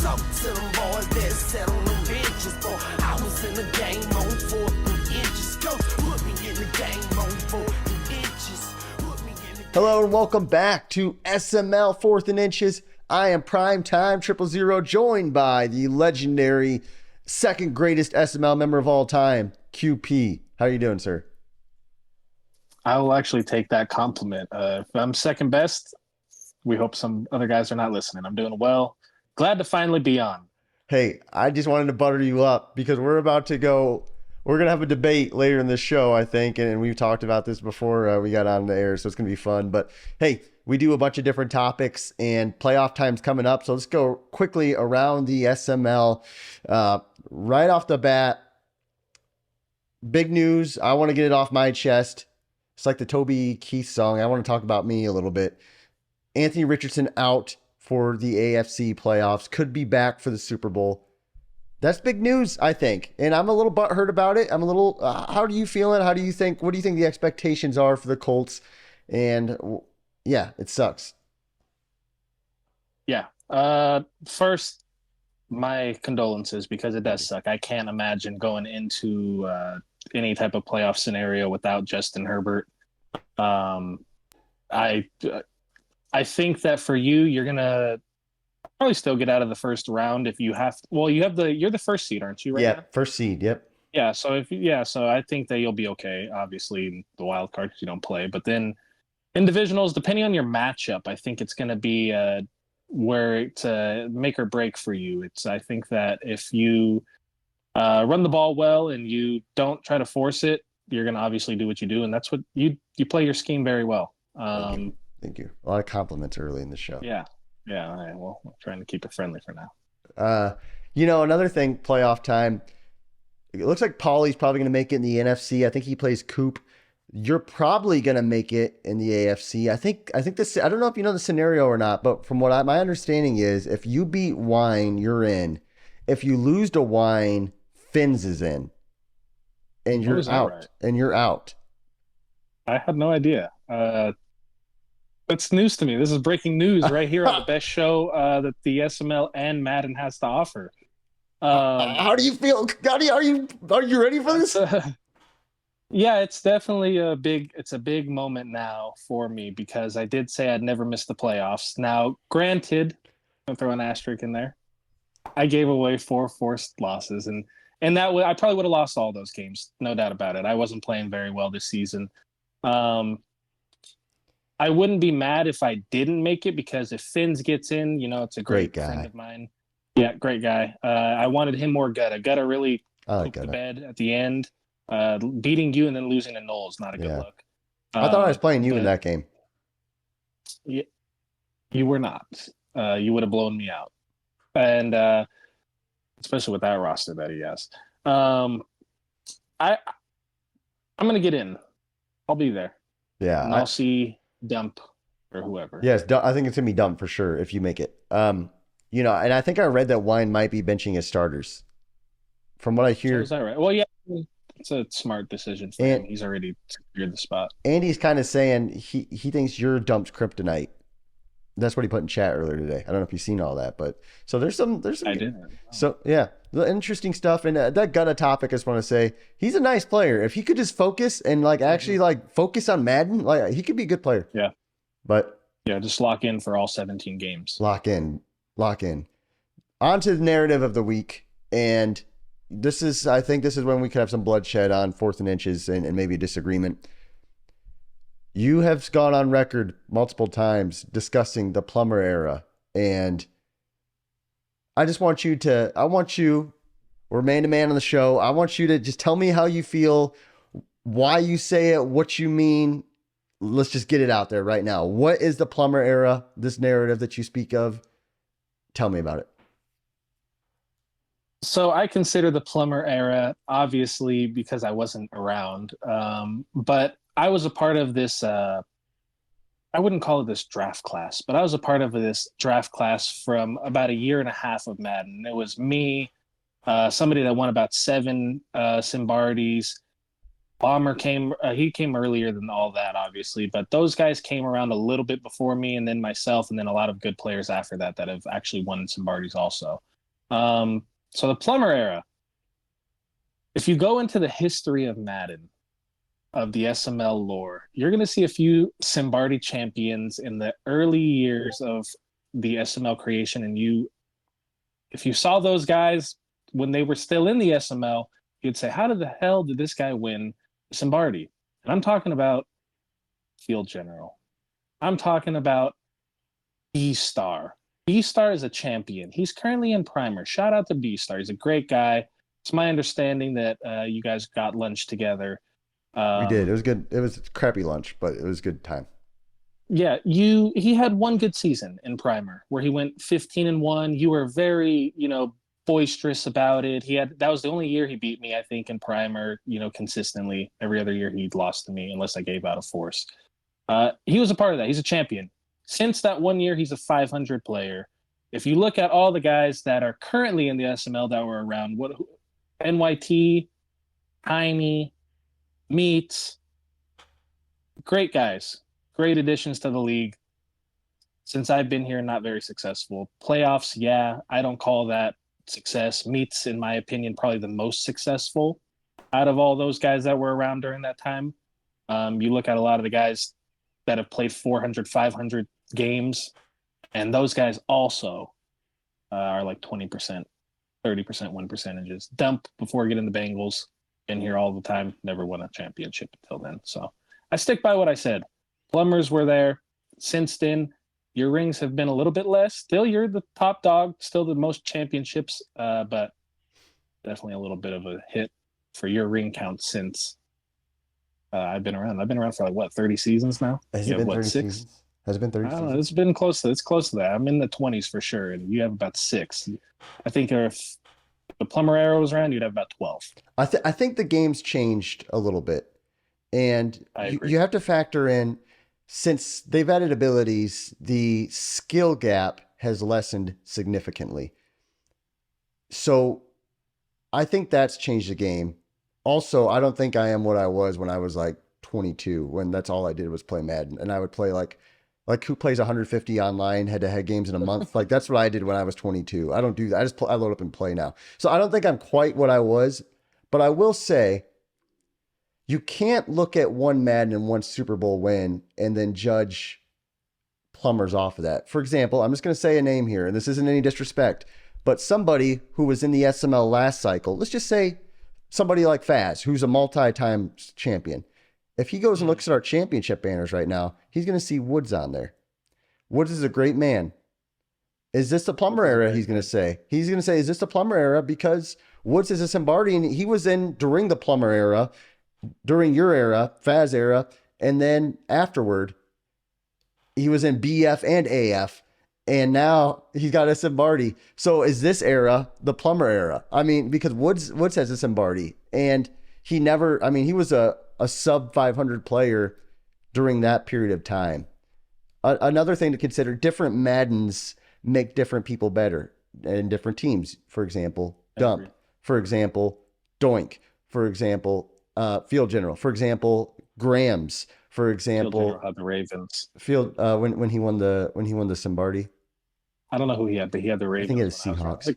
Talk to them boys that sat on the benches, boy. I was in the game on 4th and inches. Coach put me in the game on 4th and inches. Put me in the Hello and welcome back to SML 4th and Inches. I am Prime Time 000, joined by the legendary second greatest SML member of all time, QP. How are you doing, sir? I will actually take that compliment. If I'm second best, we hope some other guys are not listening. I'm doing well. Glad to finally be on. Hey, I just wanted to butter you up because we're going to have a debate later in this show, I think, and we've talked about this before we got on the air, so it's going to be fun. But hey, we do a bunch of different topics, and playoff time's coming up, so let's go quickly around the SML. Right off the bat, big news. I want to get it off my chest. It's like the Toby Keith song. I want to talk about me a little bit. Anthony Richardson out for the AFC playoffs. Could be back for the Super Bowl. That's big news, I think. And I'm a little butthurt about it. I'm a little, how do you feel it? What do you think the expectations are for the Colts? And yeah, it sucks. Yeah. First, my condolences because it does suck. I can't imagine going into any type of playoff scenario without Justin Herbert. I think that for you, you're gonna probably still get out of the first round if you have. Well, you're the first seed, aren't you? Right Yeah, now? first seed. Yep. Yeah. So I think that you'll be okay. Obviously, in the wild card because you don't play, but then in divisionals, depending on your matchup, I think it's gonna be where it's make or break for you. I think that if you run the ball well and you don't try to force it, you're gonna obviously do what you do, and that's what you play your scheme very well. Thank you. A lot of compliments early in the show. Yeah. All right. Well, I'm trying to keep it friendly for now. Another thing, playoff time. It looks like Paulie's probably going to make it in the NFC. I think he plays Coop. You're probably going to make it in the AFC. I think this. I don't know if you know the scenario or not, but from what my understanding is, if you beat Wine, you're in. If you lose to Wine, Fins is in, and you're out. Right? And you're out. I had no idea. That's news to me. This is breaking news right here on the best show that the SML and Madden has to offer. How do you feel? Are you ready for this? Yeah, it's definitely a big moment now for me because I did say I'd never miss the playoffs. Now, granted, I'll throw an asterisk in there. I gave away 4 forced losses, and that I probably would have lost all those games, no doubt about it. I wasn't playing very well this season. I wouldn't be mad if I didn't make it because if Fins gets in, it's a great guy. friend of mine. Yeah, great guy. I wanted him more Gutta. Gutta really pooped the bed at the end. Beating you and then losing to Noel is not a good look. I thought I was playing you in that game. Yeah, you were not. You would have blown me out. And especially with that roster that he has. I'm going to get in. I'll be there. Yeah. And I'll see Dump or whoever. Yes, I think it's going to be Dump for sure if you make it. And I think I read that Wine might be benching his starters. From what I hear. So is that right? Well, yeah, it's a smart decision for him. He's already secured the spot. Andy's kind of saying he thinks you're Dump's kryptonite. That's what he put in chat earlier today. I don't know if you've seen all that, but so there's some. I did. So yeah, interesting stuff. And that Gutta topic, I just want to say he's a nice player. If he could just focus and actually focus on Madden, he could be a good player. Yeah. But yeah, just lock in for all 17 games. Lock in. On to the narrative of the week, and I think this is when we could have some bloodshed on 4th and Inches and maybe a disagreement. You have gone on record multiple times discussing the Plummer era, and I just want you, we're man to man on the show. I want you to just tell me how you feel, why you say it, what you mean. Let's just get it out there right now. What is the Plummer era, this narrative that you speak of? Tell me about it. So I consider the Plummer era, obviously, because I wasn't around, but I was a part of this, I wouldn't call it this draft class, but I was a part of this draft class from about a year and a half of Madden. It was me, somebody that won about 7 Simbardis. Bomber came earlier than all that, obviously, but those guys came around a little bit before me, and then myself, and then a lot of good players after that have actually won Simbardis also. So the plumber era, if you go into the history of Madden, of the SML lore, you're going to see a few Simbardi champions in the early years of the SML creation. And if you saw those guys when they were still in the SML, you'd say, how the hell did this guy win Simbardi? And I'm talking about Field General. I'm talking about B-Star. B-Star is a champion. He's currently in Primer. Shout out to B-Star. He's a great guy. It's my understanding that you guys got lunch together. We did. It was good. It was crappy lunch, but it was good time. Yeah, he had one good season in Primer where he went 15-1. You were very, boisterous about it. That was the only year he beat me, I think, in Primer, consistently. Every other year he'd lost to me unless I gave out a force. He was a part of that. He's a champion. Since that one year, he's a 500 player. If you look at all the guys that are currently in the SML that were around, NYT, Tiny, Meats, great guys, great additions to the league. Since I've been here, not very successful. Playoffs, yeah, I don't call that success. Meats, in my opinion, probably the most successful out of all those guys that were around during that time. You look at a lot of the guys that have played 400, 500 games, and those guys also are like 20%, 30% win percentages. Dump before getting the Bengals. Been here all the time. Never won a championship until then. So I stick by what I said. Plumbers were there. Since then, your rings have been a little bit less. Still, you're the top dog. Still the most championships, but definitely a little bit of a hit for your ring count since I've been around. I've been around for 30 seasons now? Has it been 30 seasons? Has it been 30 seasons? It's been close to that. I'm in the 20s for sure, and you have about 6. I think if the plumber era was around, you'd have about 12. I think the game's changed a little bit. And you have to factor in, since they've added abilities, the skill gap has lessened significantly. So I think that's changed the game. Also, I don't think I am what I was when I was 22, when that's all I did was play Madden. And I would play like who plays 150 online head-to-head games in a month? That's what I did when I was 22. I don't do that. I load up and play now. So I don't think I'm quite what I was, but I will say you can't look at one Madden and one Super Bowl win and then judge plumbers off of that. For example, I'm just going to say a name here, and this isn't any disrespect, but somebody who was in the SML last cycle, let's just say somebody like Faz, who's a multi-time champion. If he goes and looks at our championship banners right now, he's going to see Woods on there. Woods is a great man. Is this the plumber era? He's going to say. He's going to say, is this the plumber era? Because Woods is a Simbardi, and he was in during the plumber era, during your era, Faz era, and then afterward, he was in BF and AF, and now he's got a Simbardi. So is this era the plumber era? I mean, because Woods has a Simbardi, and he was a sub 500 player during that period of time. Another thing to consider, different Maddens make different people better in different teams. For example, Dump. For example, Doink. For example, Field General. For example, Grams. For example, the Ravens. Field when he won the Simbardi. I don't know who he had, but he had the Ravens. I think he had Seahawks.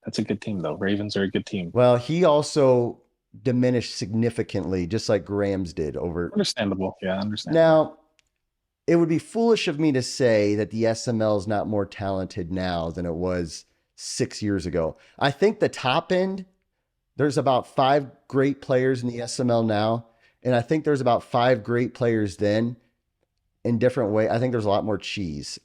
That's a good team, though. Ravens are a good team. Well, he also diminished significantly, just like Grams did over. Understandable. Yeah, understandable. Now, it would be foolish of me to say that the SML is not more talented now than it was 6 years ago. I think the top end, there's about 5 great players in the SML now. And I think there's about 5 great players then in different ways. I think there's a lot more cheese.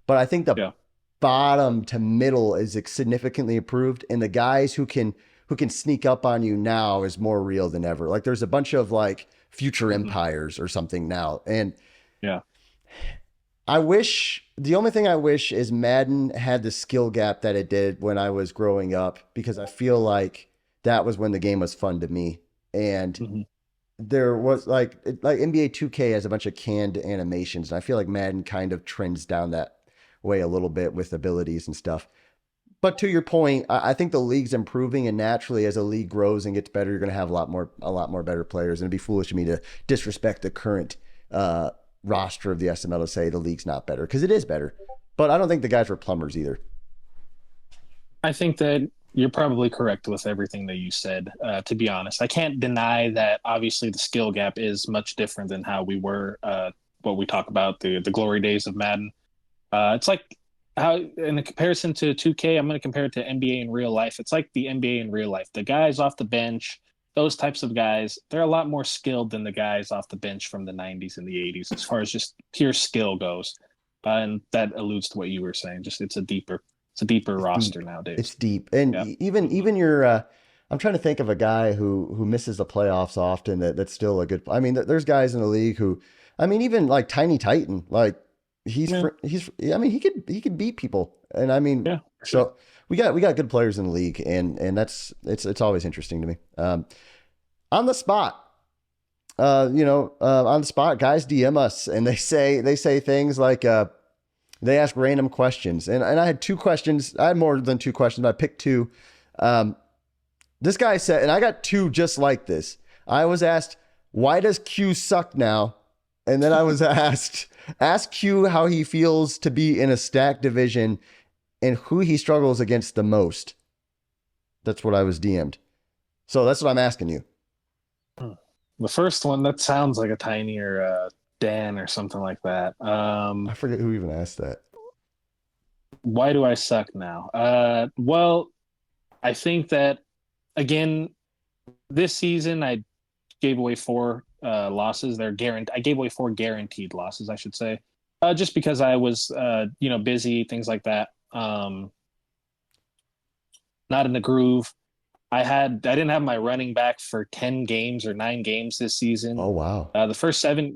But I think the bottom to middle is significantly improved. And the guys who can sneak up on you now is more real than ever. Like there's a bunch of future empires or something now. And the only thing I wish is Madden had the skill gap that it did when I was growing up, because I feel like that was when the game was fun to me. And there was like NBA 2K has a bunch of canned animations, and I feel like Madden kind of trends down that way a little bit with abilities and stuff. But to your point, I think the league's improving, and naturally as a league grows and gets better, you're going to have a lot more better players. And it'd be foolish of me to disrespect the current roster of the SML to say the league's not better, because it is better. But I don't think the guys were plumbers either. I think that you're probably correct with everything that you said. To be honest, I can't deny that obviously the skill gap is much different than how we were. What we talk about the glory days of Madden. It's like how in a comparison to 2K, I'm going to compare it to NBA in real life. It's like the NBA in real life. The guys off the bench, those types of guys, they're a lot more skilled than the guys off the bench from the 90s and the 80s as far as just pure skill goes. And that alludes to what you were saying. Just it's a deeper It's roster deep. nowadays. It's deep. And Yeah. even your I'm trying to think of a guy who misses the playoffs often that's still a good. I mean, there's guys in the league who, I mean, even like Tiny Titan, like Yeah. I mean, he could beat people. And I mean, Yeah. For sure. so we got good players in the league, and that's it's always interesting to me. On the spot, on the spot, guys DM us and they say things like they ask random questions, and I had two questions. I had more than two questions, but I picked two. Um, this guy said, and I got two just like this. I was asked, why does Q suck now? And then I was asked, ask Q how he feels to be in a stacked division and who he struggles against the most. That's what I was DM'd. So that's what I'm asking you. The first one that sounds like a Tiny or Dan or something like that. I forget who even asked that. Why do I suck now? Well, I think that again this season I gave away four losses. They're guaranteed. I gave away four guaranteed losses, I should say, just because I was busy, things like that. Not in the groove. I didn't have my running back for 10 games or 9 games this season. Oh wow, The first 7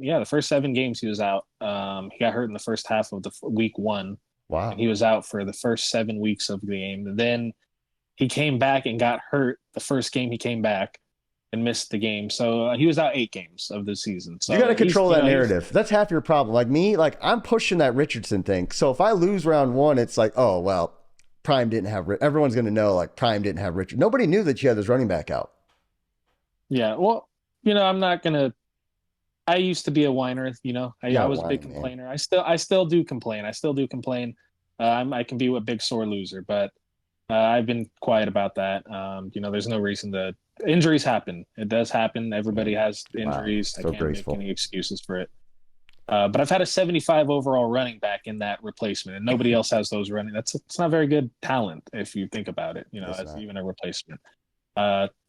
games he was out. He got hurt in the first half of the week one, and wow. he was out for the first 7 weeks of the game. And then he came back and got hurt the first game he came back and missed the game. So he was out 8 games of the season. So You got to he's, control you that know, narrative. That's half your problem. Like me, like I'm pushing that Richardson thing. So if I lose round one, it's like, oh well, Prime didn't have. Everyone's going to know like Prime didn't have Richard. Nobody knew that you had this running back out. yeah. Well, I'm not gonna. I used to be a whiner. I Yeah, was a big man. complainer. I still do complain. I still do complain. I can be a big sore loser, but I've been quiet about that. There's no reason to. Injuries happen. It does happen. Everybody has Wow, injuries. I so can't graceful. make any excuses for it. But I've had a 75 overall running back in that replacement, and nobody else has those running. It's not very good talent if you think about it. It's As not. even a replacement.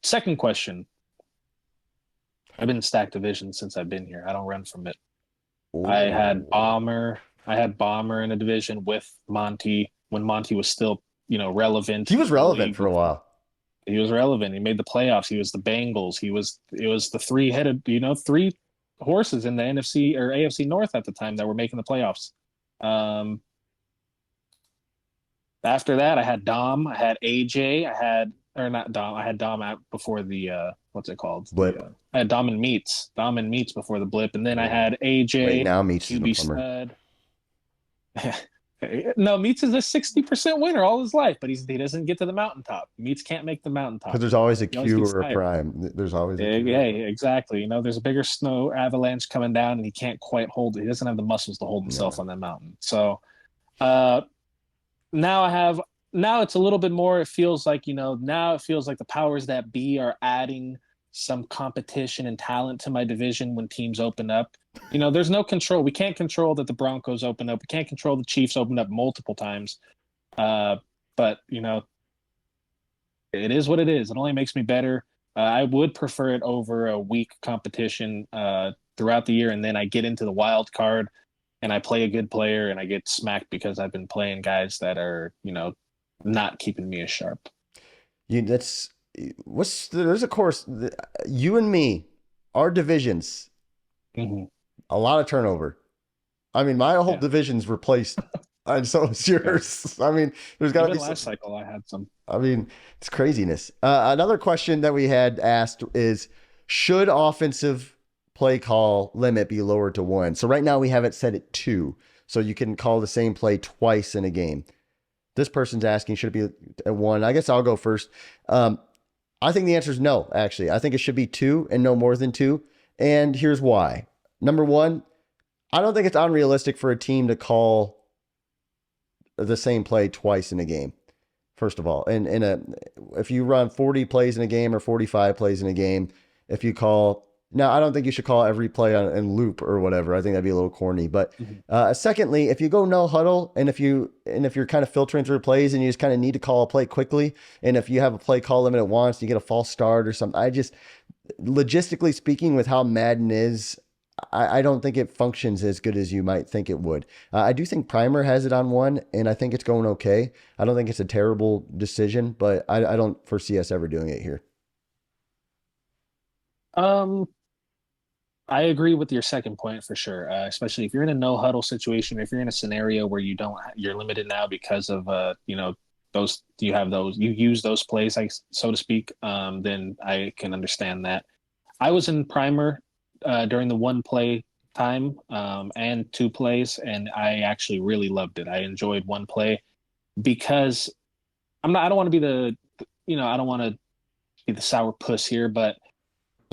Second question. I've been in stacked division since I've been here. I don't run from it. I had Bomber. I had Bomber in a division with Monty when Monty was still, relevant. He was in the relevant league. for a while. He was relevant. He made the playoffs. He was the Bengals. It was the three-headed, three horses in the NFC or AFC North at the time that were making the playoffs. Um, After that, I had Dom. I had AJ. Or not Dom. I had Dom out before the what's it called? Blip. I had Dom and Meats. Dom and Meats before the blip, and then I had AJ. Right now, Meats is a QB plumber. stud. No, Meats is a 60% winner all his life, but he doesn't get to the mountaintop. Meats can't make the mountaintop. Because there's always a He always Q gets or a tired. Prime. There's always a Q. Yeah, exactly. There's a bigger snow avalanche coming down, and he can't quite hold it. He doesn't have the muscles to hold himself on that mountain. So now it's a little bit more. It feels like now it feels like the powers that be are adding some competition and talent to my division when teams open up. There's no control. We can't control that the Broncos open up. We can't control the Chiefs open up multiple times. But it is what it is. It only makes me better. I would prefer it over a weak competition throughout the year, and then I get into the wild card and I play a good player and I get smacked because I've been playing guys that are not keeping me as sharp. There's a course. You and me, our divisions, Mm-hmm. a lot of turnover. I mean, my whole Yeah. division's replaced, and so is yours. I mean, there's got to Even be last cycle, I had some. I mean, it's craziness. Another question that we had asked is, should offensive play call limit be lowered to 1? So right now we have it set at 2, so you can call the same play twice in a game. This person's asking, should it be at 1? I guess I'll go first. I think the answer is no, actually. I think it should be 2 and no more than 2. And here's why. Number one, I don't think it's unrealistic for a team to call the same play twice in a game. first of all. And if you run 40 plays in a game or 45 plays in a game, if you call, now I don't think you should call every play in loop or whatever. I think that'd be a little corny. But secondly, if you go no huddle and if you're kind of filtering through plays and you just kind of need to call a play quickly, and if you have a play call limit at once, you get a false start or something. Logistically speaking, with how Madden is, I don't think it functions as good as you might think it would. I do think Primer has it on one, and I think it's going okay. I don't think it's a terrible decision, but I don't foresee us ever doing it here. Um, I agree with your second point for sure. Especially if you're in a no huddle situation, if you're in a scenario where you're limited now because of those you use those plays, like so to speak. Then I can understand that. I was in Primer during the one play time and two plays, and I actually really loved it. I enjoyed one play because I don't want to be I don't want to be the sour puss here, but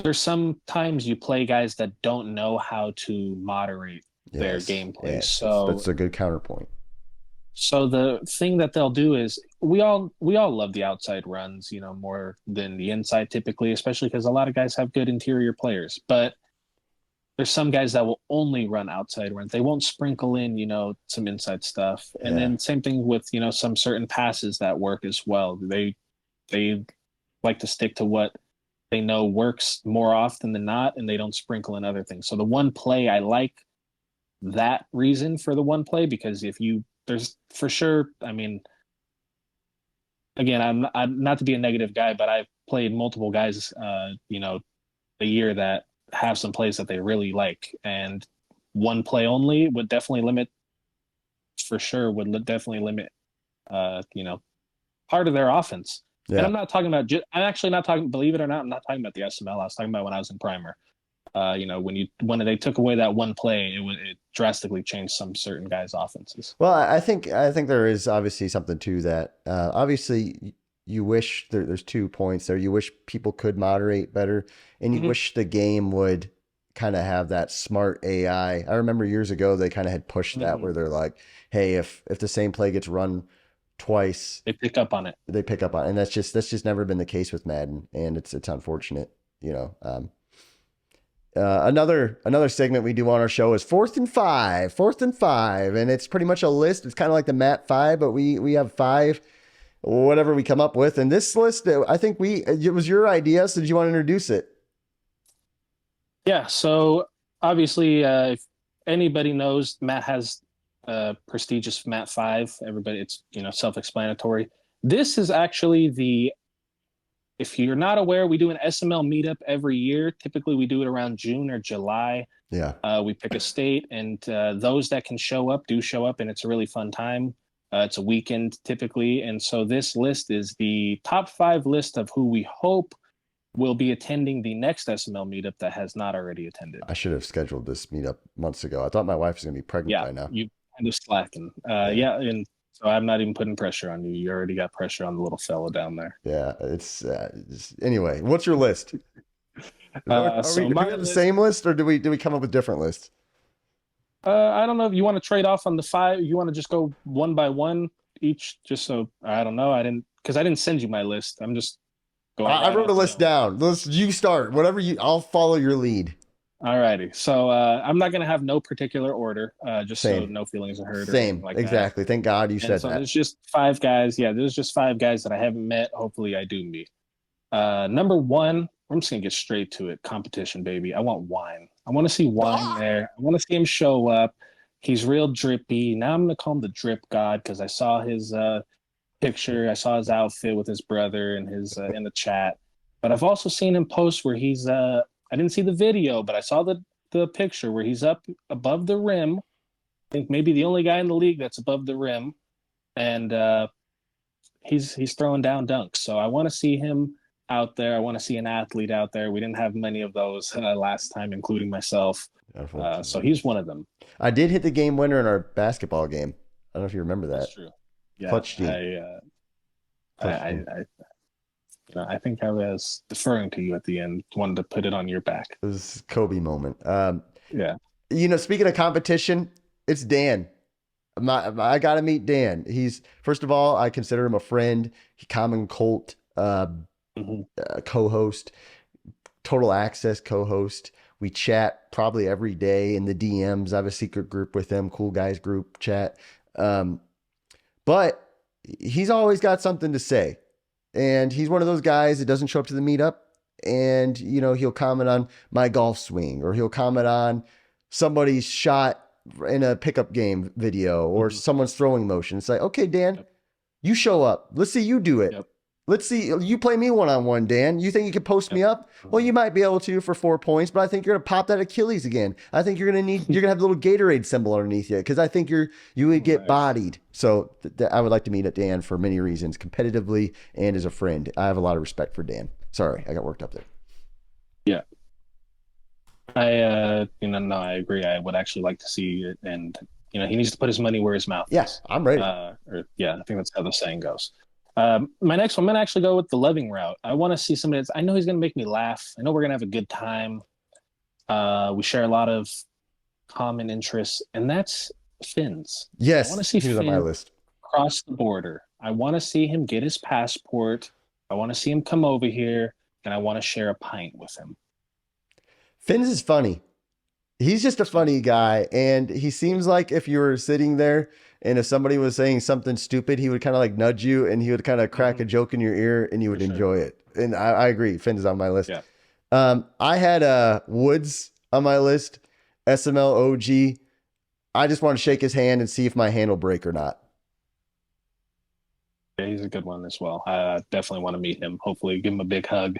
there's sometimes you play guys that don't know how to moderate their gameplay. Yes, so that's a good counterpoint. So the thing that they'll do is we all love the outside runs, more than the inside typically, especially because a lot of guys have good interior players. But there's some guys that will only run outside runs. They won't sprinkle in, some inside stuff. And then same thing with, some certain passes that work as well. They like to stick to what they know works more often than not, and they don't sprinkle in other things. So the one play, I like that reason for the one play, because there's for sure, I mean, again, I'm not to be a negative guy, but I've played multiple guys, a year that have some plays that they really like, and one play only would definitely limit, part of their offense. Yeah. And I'm actually not talking, believe it or not, I'm not talking about the SML. I was talking about when I was in Primer. When they took away that one play, it drastically changed some certain guys' offenses. Well, I think there is obviously something to that. Obviously, you wish there's 2 points there. You wish people could moderate better, and you wish the game would kind of have that smart AI. I remember years ago they kind of had pushed that where they're like, "Hey, if the same play gets run twice, they pick up on it." And that's just never been the case with Madden, and it's unfortunate, Another segment we do on our show is fourth and five, and it's pretty much a list. It's kind of like the Mat 5, but we have 5, whatever we come up with. And this list, I think it was your idea. So did you want to introduce it? Yeah. So obviously, if anybody knows, Matt has a prestigious Mat 5. Everybody, it's self-explanatory. This is actually if you're not aware, we do an SML meetup every year. Typically, we do it around June or July. Yeah. We pick a state, and those that can show up, and it's a really fun time. It's a weekend typically. And so this list is the top 5 list of who we hope will be attending the next SML meetup that has not already attended. I should have scheduled this meetup months ago. I thought my wife was going to be pregnant by now. You kind of slacking. And so I'm not even putting pressure on you. You already got pressure on the little fella down there. Yeah, it's anyway. What's your list? Do we have the same list, or do we come up with different lists? I don't know if you want to trade off on the 5. You want to just go one by one each, just so I don't know. I didn't send you my list. I'm just going. I wrote a list down. You start. I'll follow your lead. All righty. So I'm not going to have no particular order, just Same. So no feelings are hurt. Same. Like exactly. That. Thank God you said that. There's just 5 guys. Yeah, there's just 5 guys that I haven't met. Hopefully I do meet. Number 1, I'm just going to get straight to it. Competition, baby. I want Wine. I want to see Wine there. I want to see him show up. He's real drippy. Now I'm going to call him the Drip God because I saw his picture. I saw his outfit with his brother and his in the chat. But I've also seen him post where he's I didn't see the video, but I saw the picture where he's up above the rim. I think maybe the only guy in the league that's above the rim, and he's throwing down dunks. So I want to see him out there. I want to see an athlete out there. We didn't have many of those last time, including myself. So he's one of them. I did hit the game winner in our basketball game. I don't know if you remember that. That's true. Yeah, Clutch G. I think I was deferring to you at the end. Wanted to put it on your back. It was Kobe moment. Yeah. Speaking of competition, it's Dan. I got to meet Dan. He's first of all, I consider him a friend. He Common Colt Mhm. co-host, Total Access co-host. We chat probably every day in the DMs. I have a secret group with him, Cool Guys group chat. Um, but he's always got something to say. And he's one of those guys that doesn't show up to the meetup and, he'll comment on my golf swing or he'll comment on somebody's shot in a pickup game video or Mhm. someone's throwing motion. It's like, okay, Dan, Yep. you show up. Let's see you do it. Yep. Let's see you play me one-on-one, Dan. You think you can post me Yep. up? Well, you might be able to for 4 points, but I think you're gonna pop that Achilles again. I think you're gonna have the little Gatorade symbol underneath you because I think you would get Nice. bodied. So I would like to meet Dan for many reasons, competitively and as a friend. I have a lot of respect for Dan. Sorry, I got worked up there. Yeah. No, I agree. I would actually like to see it, and he needs to put his money where his mouth Yes, is. I'm ready. I think that's how the saying goes. My next one, I'm gonna actually go with the loving route. I want to see somebody that's. I know he's gonna make me laugh. I know we're gonna have a good time. We share a lot of common interests, and that's Finn's. Yes, I want to see he was on my Finn list. cross the border. I want to see him get his passport. I want to see him come over here, and I want to share a pint with him. Finns is funny. He's just a funny guy. And he seems like if you were sitting there and if somebody was saying something stupid, he would kind of like nudge you and he would kind of crack a joke in your ear and you would enjoy it. And I agree. Finns is on my list. Yeah. I had Woods on my list, SML OG. I just want to shake his hand and see if my hand will break or not. Yeah, he's a good one as well. I definitely want to meet him. Hopefully, give him a big hug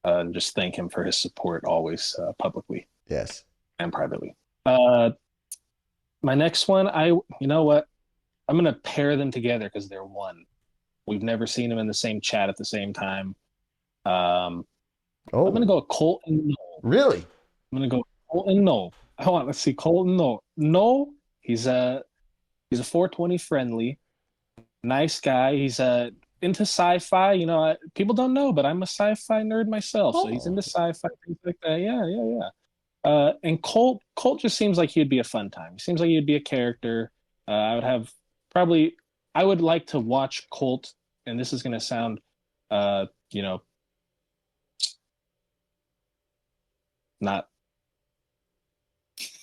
and just thank him for his support always, publicly Yes. and privately. My next one, you know what? I'm gonna pair them together because they're one. We've never seen them in the same chat at the same time. I'm gonna go with Colt and Noel. Really? I'm gonna go with Colt and Noel. Let's see, Colt and Noel. Noel, he's a 420 friendly, nice guy. He's into sci-fi. People don't know, but I'm a sci-fi nerd myself. So he's into sci-fi, things like that. Yeah. And Colt just seems like he'd be a fun time. He seems like he'd be a character. I would like to watch Colt, and this is going to sound, not.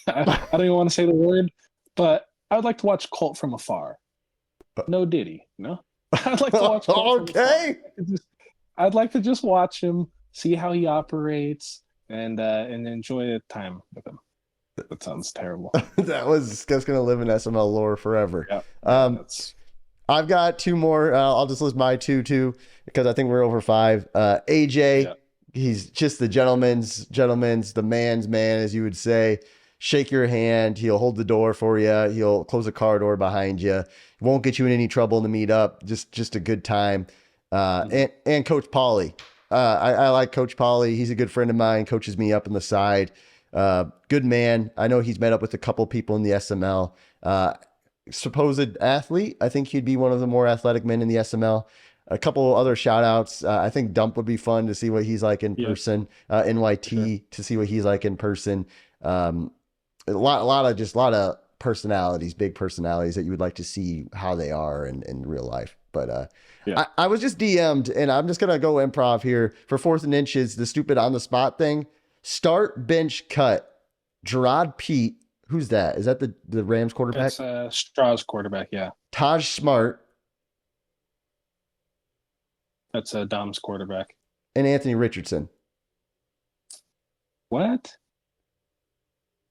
I don't even want to say the word, but I would like to watch Colt from afar. No Diddy, no. I'd like to watch Colt okay. from afar. I'd like to just watch him, see how he operates, and enjoy the time with him. That sounds terrible. That's gonna live in SML lore forever. Yeah, I've got two more. I'll just list my two because I think we're over 5. AJ, yeah. He's just the the man's man, as you would say. Shake your hand. He'll hold the door for you. He'll close the car door behind you. Won't get you in any trouble in the meetup. Just a good time. And Coach Pauly. I like Coach Pauly. He's a good friend of mine. Coaches me up on the side. Good man. I know he's met up with a couple people in the SML. Supposed athlete. I think he'd be one of the more athletic men in the SML. A couple other shout outs. I think Dump would be fun to see what he's like in person. NYT to see what he's like in person. A lot of personalities, big personalities that you would like to see how they are in real life. But I was just DM'd, and I'm just gonna go improv here for 4th and inches. The stupid on the spot thing. Start, bench, cut. Gerard Pete. Who's that? Is that the Rams quarterback? That's Straw's quarterback. Yeah, Taj Smart that's Dom's quarterback. and Anthony Richardson. What?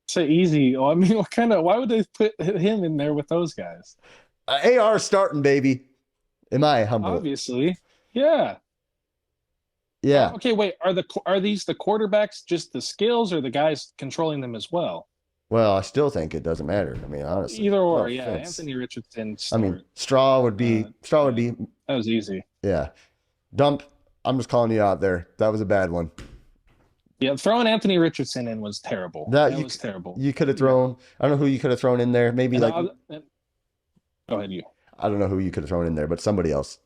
So easy. Oh, I mean, why would they put him in there with those guys? AR starting, baby. Am I humble? Obviously, yeah. Yeah. Okay, wait. Are these the quarterbacks just the skills, or the guys controlling them as well? Well, I still think it doesn't matter. I mean, honestly. Either or, no yeah. offense. Anthony Richardson. I mean, Straw would be. That was easy. Yeah. Dump. I'm just calling you out there. That was a bad one. Yeah, throwing Anthony Richardson in was terrible. That was terrible. You could have thrown. I don't know who you could have thrown in there. Maybe go ahead, you. I don't know who you could have thrown in there, but somebody else.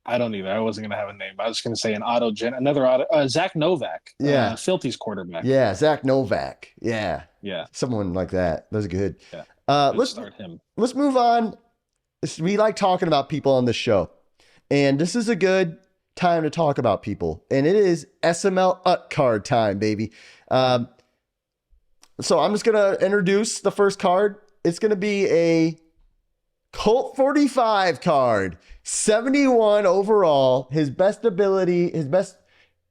I don't either. I wasn't gonna have a name. I was gonna say another auto, Zach Novak, Yeah. Filthy's quarterback. Yeah. Zach Novak. Yeah. Yeah, Someone like that. That's good. yeah. Good Let's start him. let's move on. We like talking about people on the show, and this is a good time to talk about people, and it is SML UT card time, baby. Um, so I'm just gonna introduce the first card. It's gonna be a Colt 45 card, 71 overall. His best ability,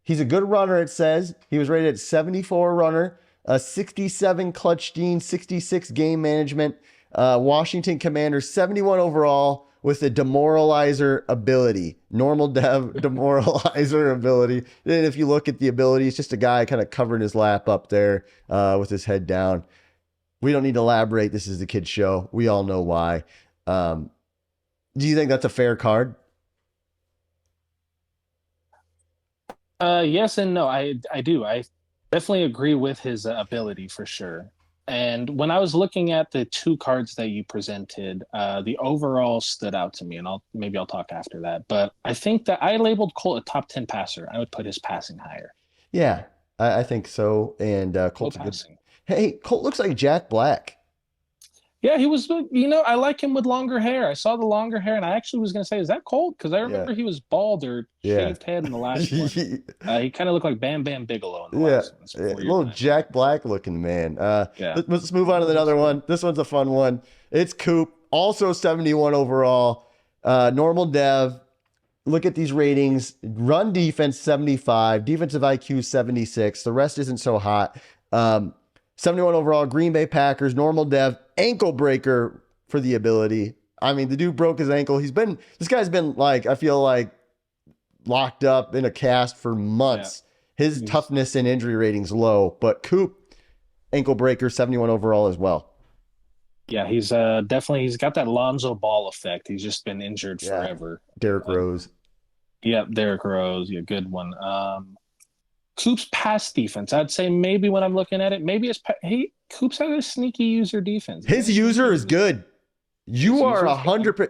he's a good runner, it says. He was rated at 74 runner, a 67 clutch gene, 66 game management. Washington Commanders, 71 overall with a demoralizer ability. Normal dev demoralizer ability. And if you look at the ability, it's just a guy kind of covering his lap up there with his head down. We don't need to elaborate. This is the kid's show. We all know why. Do you think that's a fair card? Yes and no. I do. I definitely agree with his ability for sure. And when I was looking at the two cards that you presented, the overall stood out to me, and I'll talk after that. But I think that I labeled Colt a top 10 passer. I would put his passing higher. Yeah, I think so. And Low Colt's a good. passing. Hey, Colt looks like Jack Black. Yeah, he was, I like him with longer hair. I saw the longer hair, and I actually was going to say, is that Colt? Because I Yeah, remember he was bald or yeah, shaved head in the last one. He kind of looked like Bam Bam Bigelow in the yeah. last one. So A 4 years little back. Jack Black looking man. Yeah. Let's move on to another one. This one's a fun one. It's Coop, also 71 overall. Normal dev. Look at these ratings. Run defense 75, defensive IQ 76. The rest isn't so hot. 71 overall. Green Bay Packers, normal dev, ankle breaker for the ability. I mean, the dude broke his ankle. This guy's been like, I feel like locked up in a cast for months. His toughness and injury rating's low, but Coop, ankle breaker, 71 overall as well. Yeah, he's he's got that Lonzo Ball effect. He's just been injured Yeah. forever. Derrick Rose. Yeah, Derrick Rose, yeah, good one. Coop's pass defense, I'd say maybe when I'm looking at it, maybe Coop's had a sneaky user defense. His user is good. You are 100%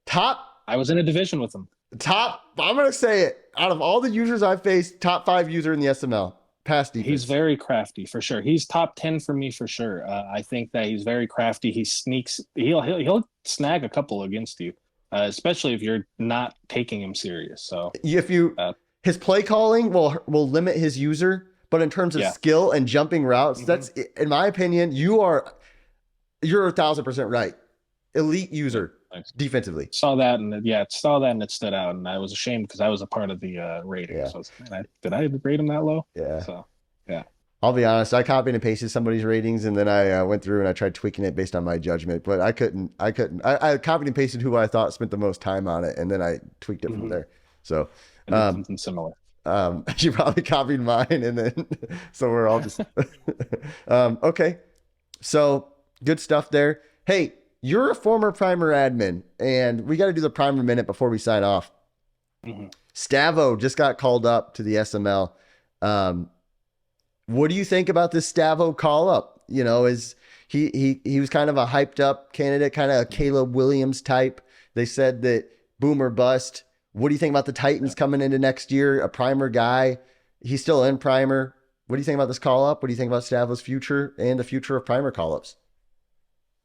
top. I was in a division with him. I'm going to say it. Out of all the users I've faced, top 5 user in the SML. Pass defense. He's very crafty for sure. He's top 10 for me for sure. I think that he's very crafty. He sneaks. He'll snag a couple against you, especially if you're not taking him serious. So if you his play calling will limit his user, but in terms of skill and jumping routes, that's in my opinion, you're 1,000% right. Elite user defensively. Saw that and it stood out, and I was ashamed because I was a part of the rating. Yeah. So did I rate him that low? Yeah. So yeah. I'll be honest. I copied and pasted somebody's ratings, and then I went through and I tried tweaking it based on my judgment, but I couldn't. I copied and pasted who I thought spent the most time on it, and then I tweaked it from there. So Something similar. you probably copied mine, and then so we're all just okay. So good stuff there. Hey, you're a former primer admin, and we got to do the primer minute before we sign off. Stavo just got called up to the SML. What do you think about this Stavo call up? You know, is he was kind of a hyped up candidate, kind of a Caleb Williams type. They said that boom or bust. What do you think about the Titans coming into next year? A primer guy. He's still in primer. What do you think about this call up? What do you think about Stavo's future and the future of primer call ups?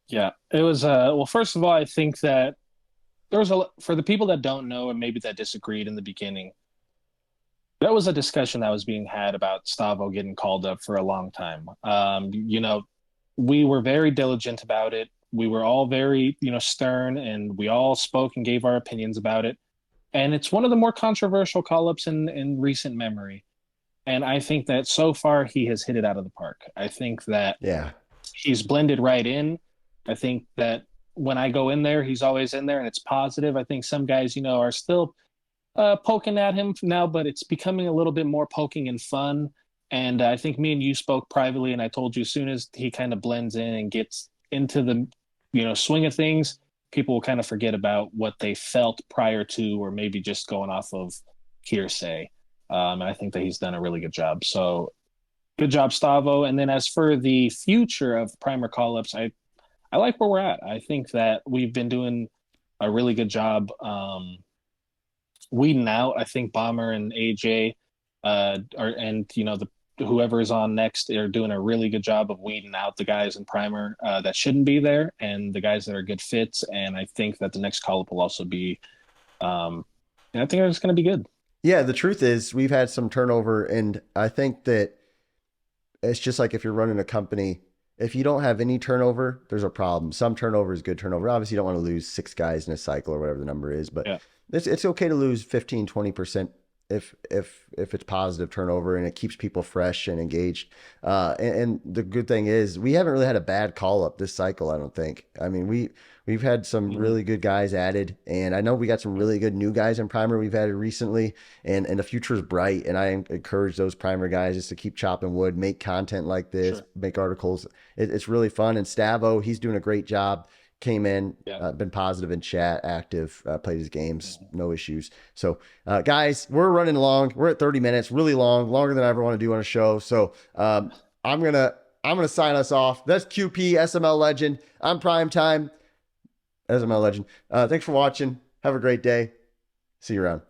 Yeah, it was well, first of all, I think that there was for the people that don't know and maybe that disagreed in the beginning, that was a discussion that was being had about Stavo getting called up for a long time. We were very diligent about it. We were all very, stern, and we all spoke and gave our opinions about it. And it's one of the more controversial call-ups in recent memory. And I think that so far he has hit it out of the park. I think that he's blended right in. I think that when I go in there, he's always in there and it's positive. I think some guys, are still poking at him now, but it's becoming a little bit more poking and fun. And I think me and you spoke privately, and I told you as soon as he kind of blends in and gets into the, swing of things, people will kind of forget about what they felt prior to, or maybe just going off of hearsay. And I think that he's done a really good job. So good job, Stavo. And then as for the future of primer call-ups, I like where we're at. I think that we've been doing a really good job weeding out. I think Bomber and AJ and the whoever is on next are doing a really good job of weeding out the guys in primer that shouldn't be there and the guys that are good fits. And I think that the next call up will also be, and I think it's going to be good. Yeah, the truth is we've had some turnover, and I think that it's just like if you're running a company, if you don't have any turnover, there's a problem. Some turnover is good turnover. Obviously, you don't want to lose 6 guys in a cycle or whatever the number is, but Yeah. it's okay to lose 15, 20% if it's positive turnover and it keeps people fresh and engaged. And the good thing is we haven't really had a bad call up this cycle, I don't think. I mean, we've had some really good guys added, and I know we got some really good new guys in primer we've added recently, and the future is bright. And I encourage those primer guys just to keep chopping wood, make content like this, Sure. make articles. It's really fun. And Stavo, he's doing a great job. Came in, Yeah. been positive in chat, active, played his games, no issues. So, guys, we're running long. We're at 30 minutes, really long, longer than I ever want to do on a show. So, I'm gonna sign us off. That's QP SML Legend. I'm Prime Time SML Legend. Thanks for watching. Have a great day. See you around.